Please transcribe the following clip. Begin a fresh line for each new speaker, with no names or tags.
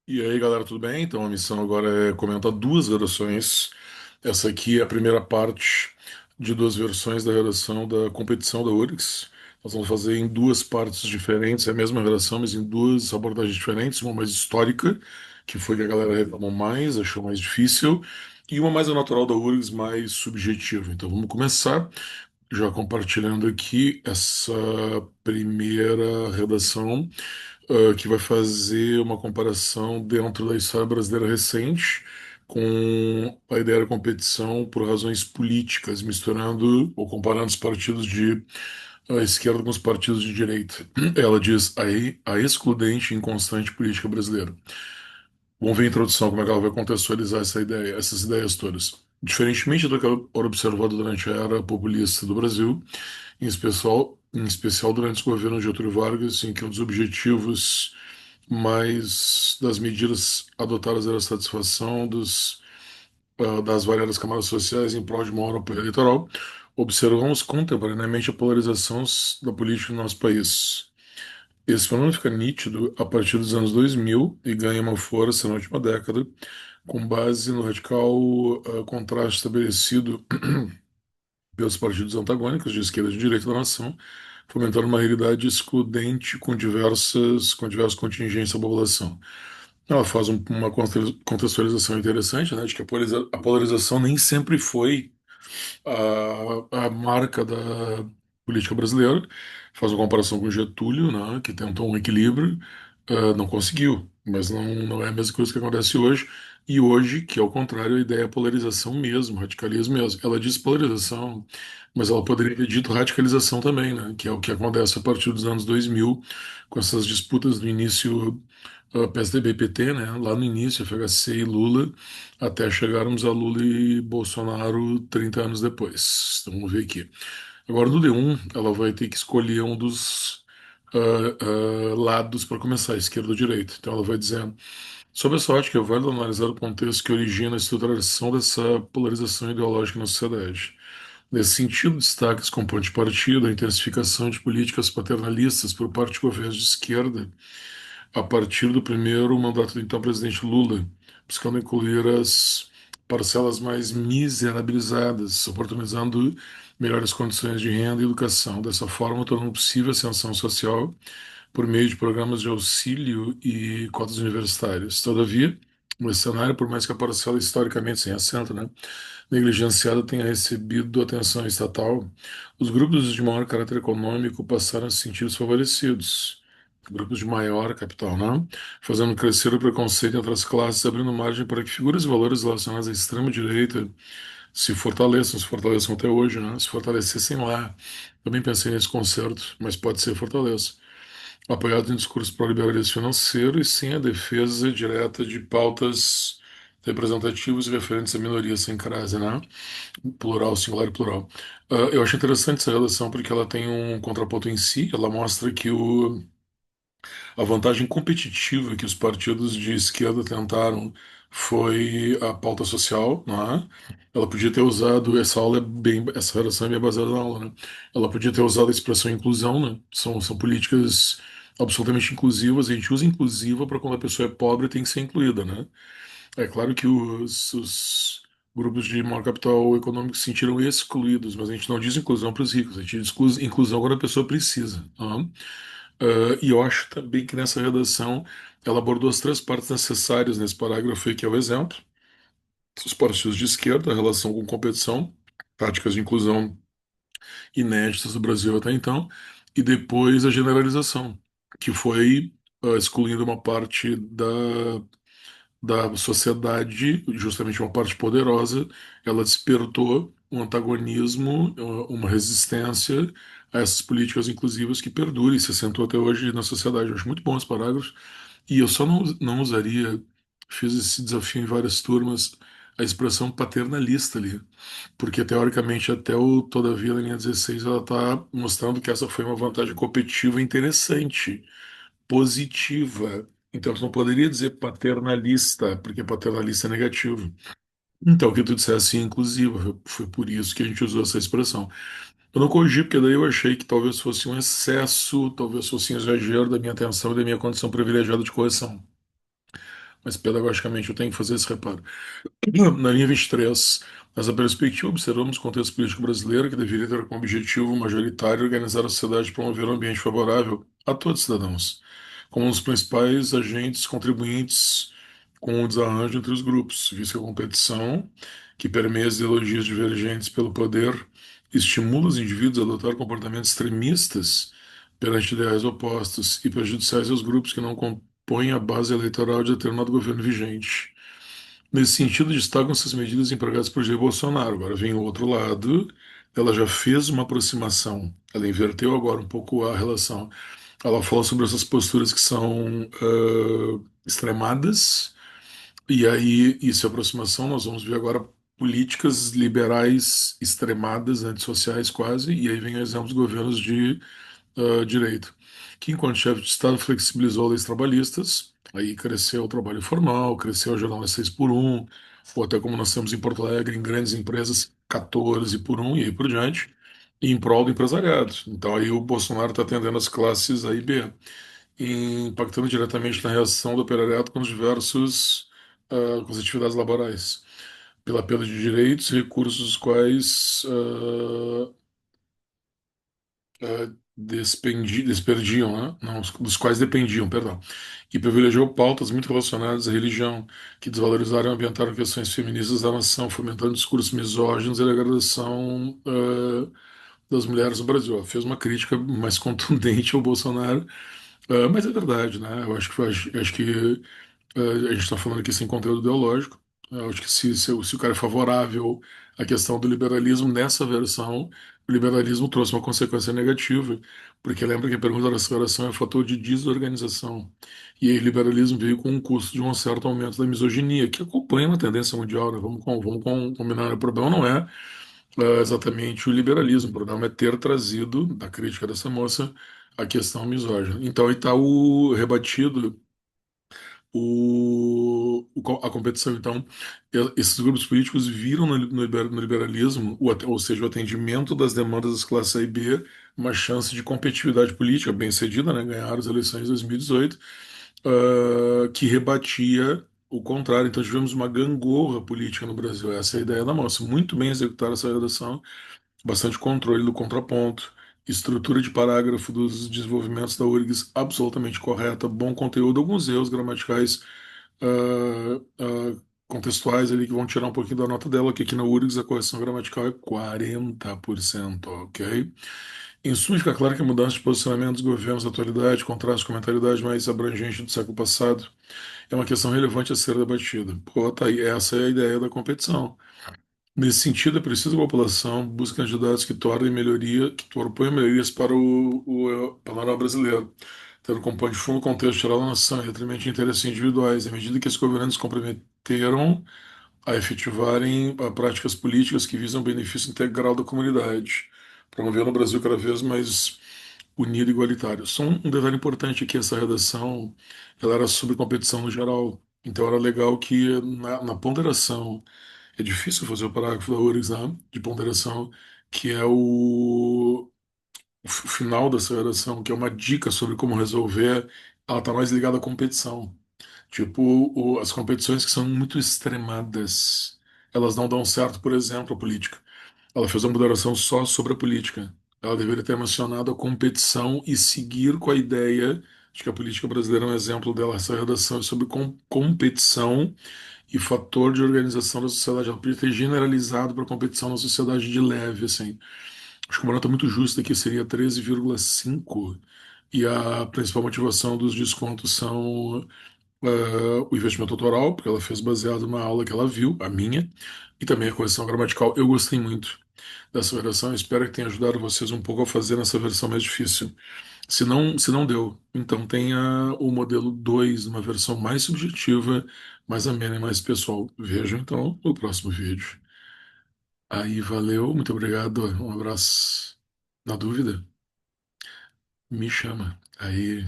E aí, galera, tudo bem? Então, a missão agora é comentar duas redações. Essa aqui é a primeira parte de duas versões da redação da competição da URGS. Nós vamos fazer em duas partes diferentes, é a mesma redação, mas em duas abordagens diferentes. Uma mais histórica, que foi que a galera reclamou mais, achou mais difícil, e uma mais a natural da URGS, mais subjetiva. Então, vamos começar já compartilhando aqui essa primeira redação que vai fazer uma comparação dentro da história brasileira recente com a ideia da competição por razões políticas, misturando ou comparando os partidos de esquerda com os partidos de direita. Ela diz a excludente e inconstante política brasileira. Vamos ver a introdução, como é que ela vai contextualizar essa ideia, essas ideias todas. Diferentemente do que era observado durante a era populista do Brasil, em especial durante o governo de Getúlio Vargas, em que um dos objetivos mais das medidas adotadas era a satisfação das variadas camadas sociais em prol de uma hora eleitoral, observamos contemporaneamente a polarização da política no nosso país. Esse fenômeno fica nítido a partir dos anos 2000 e ganha uma força na última década, com base no radical contraste estabelecido pelos partidos antagônicos de esquerda e de direita da nação, fomentando uma realidade excludente com diversas contingências da população. Ela faz uma contextualização interessante, né, de que a polarização nem sempre foi a marca da política brasileira. Faz uma comparação com Getúlio, né, que tentou um equilíbrio, não conseguiu, mas não é a mesma coisa que acontece hoje. E hoje, que ao contrário, a ideia é polarização mesmo, radicalismo mesmo. Ela diz polarização, mas ela poderia ter dito radicalização também, né, que é o que acontece a partir dos anos 2000, com essas disputas do início PSDB e PT, né, lá no início, FHC e Lula, até chegarmos a Lula e Bolsonaro 30 anos depois. Então, vamos ver aqui. Agora, no D1, ela vai ter que escolher um dos lados para começar, esquerda ou direita. Então, ela vai dizendo: sob essa ótica, é válido analisar o contexto que origina a estruturação dessa polarização ideológica na sociedade. Nesse sentido, destaca-se como ponto de partida a intensificação de políticas paternalistas por parte de governos de esquerda a partir do primeiro mandato do então presidente Lula, buscando incluir as parcelas mais miserabilizadas, oportunizando melhores condições de renda e educação, dessa forma tornando possível a ascensão social por meio de programas de auxílio e cotas universitárias. Todavia, o cenário, por mais que a parcela historicamente sem assento, né, negligenciada tenha recebido atenção estatal, os grupos de maior caráter econômico passaram a se sentir desfavorecidos. Grupos de maior capital, né? Fazendo crescer o preconceito entre as classes, abrindo margem para que figuras e valores relacionados à extrema-direita se fortaleçam até hoje, né? Se fortalecessem lá. Também pensei nesse concerto, mas pode ser fortaleça. Apoiado em discurso pró-liberalismo financeiro e sem a defesa direta de pautas representativas e referentes a minorias sem crase, né? Plural, singular e plural. Eu acho interessante essa relação porque ela tem um contraponto em si, ela mostra que a vantagem competitiva que os partidos de esquerda tentaram foi a pauta social, né? Ela podia ter usado, essa relação é bem baseada na aula, né? Ela podia ter usado a expressão inclusão, né? São políticas absolutamente inclusivas, a gente usa inclusiva para quando a pessoa é pobre tem que ser incluída, né? É claro que os grupos de maior capital econômico se sentiram excluídos, mas a gente não diz inclusão para os ricos, a gente diz inclusão quando a pessoa precisa. Tá? E eu acho também que nessa redação ela abordou as três partes necessárias nesse parágrafo aí, que é o exemplo, os partidos de esquerda, a relação com competição, táticas de inclusão inéditas do Brasil até então, e depois a generalização, que foi excluindo uma parte da sociedade, justamente uma parte poderosa, ela despertou um antagonismo, uma resistência a essas políticas inclusivas que perduram e se acentuam até hoje na sociedade. Eu acho muito bom esse parágrafo. E eu só não usaria, fiz esse desafio em várias turmas, a expressão paternalista ali, porque teoricamente até o Todavia da linha 16 ela está mostrando que essa foi uma vantagem competitiva interessante, positiva. Então, tu não poderia dizer paternalista, porque paternalista é negativo. Então, o que tu dissesse inclusiva, foi por isso que a gente usou essa expressão. Eu não corrigi, porque daí eu achei que talvez fosse um excesso, talvez fosse um exagero da minha atenção e da minha condição privilegiada de correção. mas pedagogicamente eu tenho que fazer esse reparo. Na linha 23, nessa perspectiva, observamos o contexto político brasileiro, que deveria ter como objetivo majoritário organizar a sociedade e promover um ambiente favorável a todos os cidadãos, como um dos principais agentes contribuintes com o desarranjo entre os grupos, visto que a competição, que permeia as ideologias divergentes pelo poder, estimula os indivíduos a adotar comportamentos extremistas perante ideais opostos e prejudiciais aos grupos que não compõem a base eleitoral de determinado governo vigente. Nesse sentido, destacam-se as medidas empregadas por Jair Bolsonaro. Agora vem o outro lado. Ela já fez uma aproximação, ela inverteu agora um pouco a relação. Ela fala sobre essas posturas que são extremadas, e aí, isso é aproximação. Nós vamos ver agora políticas liberais extremadas, antissociais quase, e aí vem o exemplo dos governos de direito, que enquanto chefe de Estado flexibilizou leis trabalhistas, aí cresceu o trabalho formal, cresceu a jornada 6 por um, ou até como nós temos em Porto Alegre, em grandes empresas, 14 por um e aí por diante, e em prol do empresariado. Então aí o Bolsonaro está atendendo as classes A e B, impactando diretamente na reação do operariado com os diversos, com as atividades laborais, pela perda de direitos e recursos dos quais desperdiam, né? Não, dos quais dependiam, perdão, e privilegiou pautas muito relacionadas à religião, que desvalorizaram e ambientaram questões feministas da nação, fomentando discursos misóginos e degradação das mulheres no Brasil. Ela fez uma crítica mais contundente ao Bolsonaro, mas é verdade, né? Eu acho que a gente está falando aqui sem conteúdo ideológico. Eu acho que se o cara é favorável à questão do liberalismo, nessa versão, o liberalismo trouxe uma consequência negativa, porque lembra que a pergunta da aceleração é fator de desorganização. E aí o liberalismo veio com um custo de um certo aumento da misoginia, que acompanha uma tendência mundial, né? Vamos combinar. O problema não é exatamente o liberalismo, o problema é ter trazido, da crítica dessa moça, a questão misógina. Então aí está o rebatido a competição. Então, esses grupos políticos viram no liberalismo, ou seja, o atendimento das demandas das classes A e B, uma chance de competitividade política bem-sucedida, né? Ganharam as eleições de 2018, que rebatia o contrário. Então, tivemos uma gangorra política no Brasil. Essa é a ideia da moça. Muito bem executada essa redação, bastante controle do contraponto, estrutura de parágrafo dos desenvolvimentos da URGS absolutamente correta, bom conteúdo, alguns erros gramaticais contextuais ali que vão tirar um pouquinho da nota dela, que aqui na URGS a correção gramatical é 40%, ok? Em suma, fica claro que a mudança de posicionamento dos governos da atualidade, contraste com a mentalidade mais abrangente do século passado, é uma questão relevante a ser debatida. Pô, tá aí, essa é a ideia da competição. Nesse sentido, é preciso que a população busque candidatos que proponham melhorias para o panorama brasileiro, tendo como pano de fundo o contexto geral da nação e detrimento de interesses individuais, à medida que os governantes se comprometeram a efetivarem práticas políticas que visam o benefício integral da comunidade, promovendo o Brasil cada vez mais unido e igualitário. Só um detalhe importante aqui, essa redação, ela era sobre competição no geral, então era legal que na ponderação é difícil fazer o parágrafo da URGS, né, de ponderação, que é o final da aceleração, que é uma dica sobre como resolver. Ela está mais ligada à competição. Tipo, as competições que são muito extremadas, elas não dão certo, por exemplo, a política. Ela fez uma moderação só sobre a política. Ela deveria ter mencionado a competição e seguir com a ideia de que a política brasileira é um exemplo dela. Essa redação é sobre competição e fator de organização da sociedade. Ela podia ter generalizado para a competição na sociedade de leve, assim. Acho que uma nota muito justa aqui seria 13,5. E a principal motivação dos descontos são o investimento autoral, porque ela fez baseado numa aula que ela viu, a minha, e também a correção gramatical. Eu gostei muito dessa versão, espero que tenha ajudado vocês um pouco a fazer nessa versão mais difícil. Se não deu, então tenha o modelo 2, uma versão mais subjetiva, mais amena e mais pessoal. Vejam então o próximo vídeo. Aí, valeu, muito obrigado, um abraço. Na dúvida, me chama. Aí.